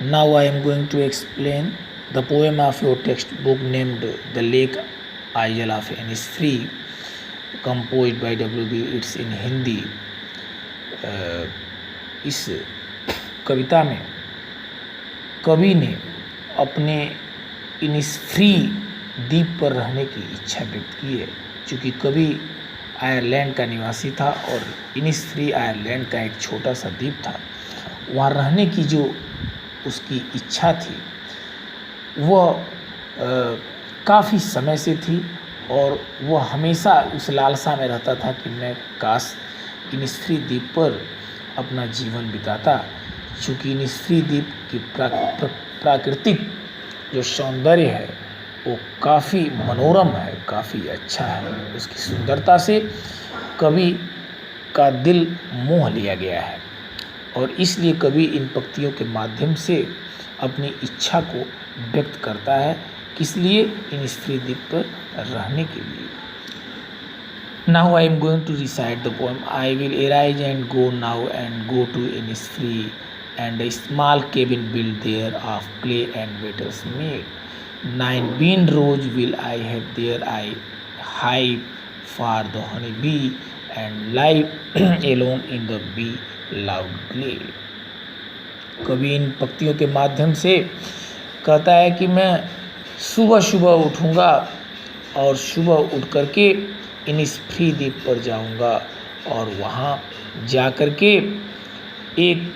Now I am going to explain the poem of your textbook named The Lake Isle of Innisfree, composed by W.B. Yeats in Hindi. इस कविता में कवि ने अपने Innisfree द्वीप पर रहने की इच्छा व्यक्त की है। चूँकि कवि आयरलैंड का निवासी था और इनिसफ्री आयरलैंड का एक छोटा सा द्वीप था, वहाँ रहने की जो उसकी इच्छा थी वह काफ़ी समय से थी और वह हमेशा उस लालसा में रहता था कि मैं काश इनिसफ्री द्वीप पर अपना जीवन बिताता। चूँकि इनिसफ्री द्वीप की प्राकृतिक जो सौंदर्य है वो काफ़ी मनोरम है, काफ़ी अच्छा है। उसकी सुंदरता से कवि का दिल मोह लिया गया है और इसलिए कवि इन पंक्तियों के माध्यम से अपनी इच्छा को व्यक्त करता है, किस लिए? इनिसफ्री द्वीप पर रहने के लिए। Now I am going to recite the poem. I will arise and go now and go to Innisfree, and a small cabin built there of clay and wattles made. 9 bean rows will I have there, I hive for the honey bee, and lie alone in the bee loud glade. कवि इन पंक्तियों के माध्यम से कहता है कि मैं सुबह सुबह उठूँगा और सुबह उठ करके इनिसफ्री द्वीप पर जाऊँगा और वहाँ जा कर के एक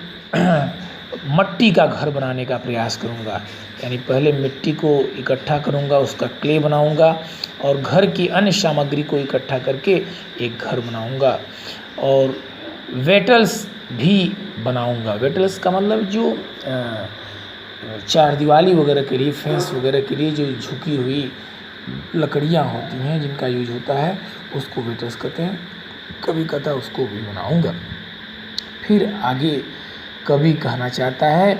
मट्टी का घर बनाने का प्रयास करूँगा। यानी पहले मिट्टी को इकट्ठा करूँगा, उसका क्ले बनाऊँगा और घर की अन्य सामग्री को इकट्ठा करके एक घर बनाऊँगा और वेटल्स भी बनाऊँगा। वेटल्स का मतलब जो चारदीवारी वगैरह के लिए, फेंस वगैरह के लिए जो झुकी हुई लकड़ियाँ होती हैं जिनका यूज होता है उसको वेटल्स कहते हैं। कवि कहता है उसको भी बनाऊँगा। फिर आगे कवि कहना चाहता है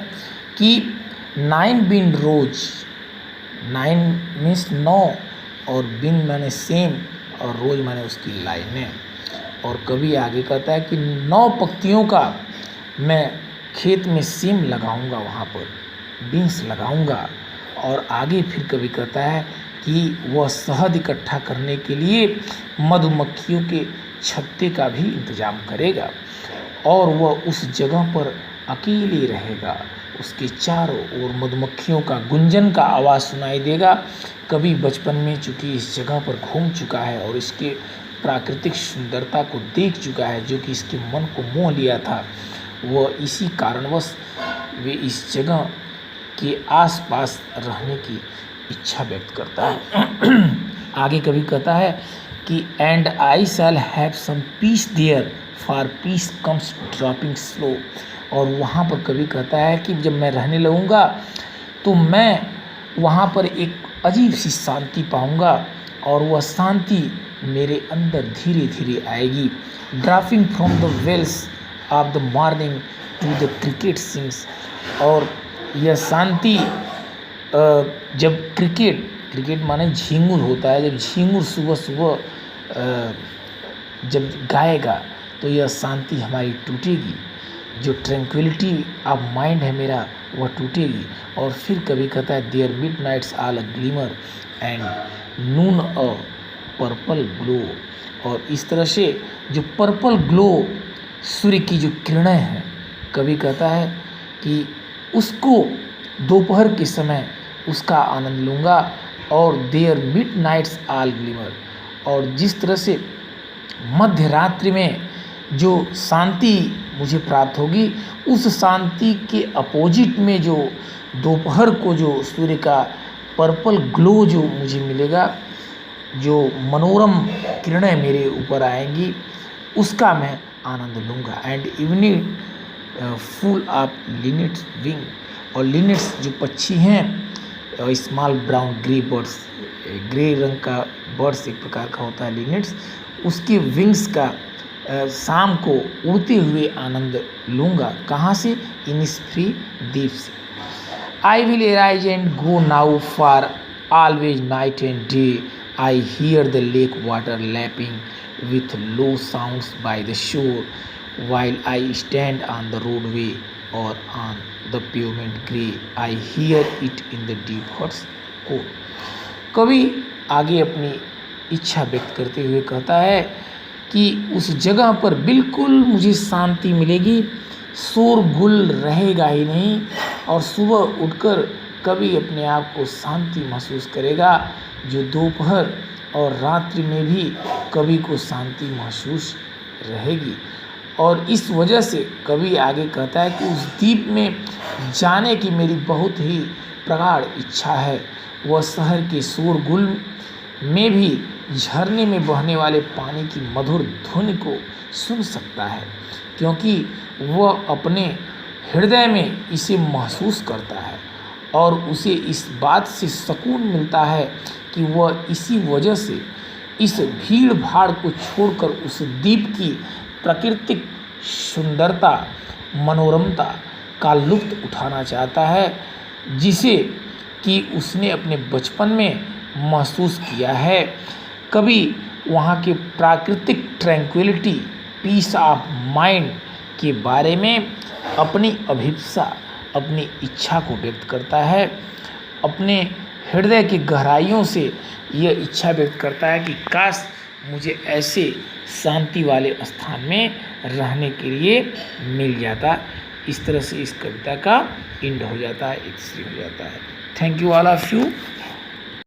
कि 9 बिन रोज, 9 मीन्स 9 और बिन माने सेम और रोज माने उसकी लाइनें। और कवि आगे कहता है कि 9 पंक्तियों का मैं खेत में सीम लगाऊंगा, वहाँ पर बीन्स लगाऊंगा। और आगे फिर कवि कहता है कि वह शहद इकट्ठा करने के लिए मधुमक्खियों के छत्ते का भी इंतजाम करेगा और वह उस जगह पर अकेले रहेगा। उसके चारों ओर मधुमक्खियों का गुंजन का आवाज़ सुनाई देगा। कवि बचपन में चूँकि इस जगह पर घूम चुका है और इसके प्राकृतिक सुंदरता को देख चुका है जो कि इसके मन को मोह लिया था, वह इसी कारणवश वे इस जगह के आसपास रहने की इच्छा व्यक्त करता है। आगे कवि कहता है कि and I shall have some peace there for peace comes dropping slow. और वहाँ पर कवि कहता है कि जब मैं रहने लगूँगा तो मैं वहाँ पर एक अजीब सी शांति पाऊँगा और वह शांति मेरे अंदर धीरे धीरे आएगी। Dropping from the veils of the morning to the cricket sings. और यह शांति जब क्रिकेट माने झींगुर होता है, जब झींगुर सुबह सुबह जब गाएगा तो यह शांति हमारी टूटेगी, जो ट्रैंक्विलिटी ऑफ माइंड है मेरा वह टूटेगी। और फिर कभी कहता है there midnight's all a glimmer and noon a purple glow. और इस तरह से जो पर्पल ग्लो सूर्य की जो किरणें हैं, कवि कहता है कि उसको दोपहर के समय उसका आनंद लूँगा। और there midnight's all glimmer, और जिस तरह से मध्य रात्रि में जो शांति मुझे प्राप्त होगी उस शांति के अपोजिट में जो दोपहर को जो सूर्य का पर्पल ग्लो जो मुझे मिलेगा, जो मनोरम किरणें मेरे ऊपर आएंगी, उसका मैं आनंद लूँगा। And evening full of linnet's wing. और लिनेट्स जो पक्षी हैं, small brown grey birds, grey रंग का बर्ड्स एक प्रकार का होता है लिनेट्स, उसके विंग्स का शाम को उड़ते हुए आनंद लूँगा। कहाँ से? इनिसफ्री द्वीप से। I will arise and go now for always night and day, I hear the lake water lapping with low sounds by the shore, while I stand on the roadway और on the pavement grey I hear it in the deep heart's core. कवि आगे अपनी इच्छा व्यक्त करते हुए कहता है कि उस जगह पर बिल्कुल मुझे शांति मिलेगी, शोरगुल रहेगा ही नहीं, और सुबह उठकर कवि अपने आप को शांति महसूस करेगा, जो दोपहर और रात्रि में भी कवि को शांति महसूस रहेगी। और इस वजह से कवि आगे कहता है कि उस द्वीप में जाने की मेरी बहुत ही प्रगाढ़ इच्छा है। वह शहर के शोरगुल में भी झरने में बहने वाले पानी की मधुर धुन को सुन सकता है, क्योंकि वह अपने हृदय में इसे महसूस करता है और उसे इस बात से सुकून मिलता है कि वह इसी वजह से इस भीड़ भाड़ को छोड़कर उस द्वीप की प्राकृतिक सुंदरता, मनोरमता का लुत्फ़ उठाना चाहता है, जिसे कि उसने अपने बचपन में महसूस किया है। कभी वहाँ के प्राकृतिक ट्रैंक्विलिटी, पीस ऑफ माइंड के बारे में अपनी अभिप्सा, अपनी इच्छा को व्यक्त करता है। अपने हृदय की गहराइयों से यह इच्छा व्यक्त करता है कि काश मुझे ऐसे शांति वाले स्थान में रहने के लिए मिल जाता। इस तरह से इस कविता का एंड हो जाता है, एक श्री हो जाता है। Thank you all of you.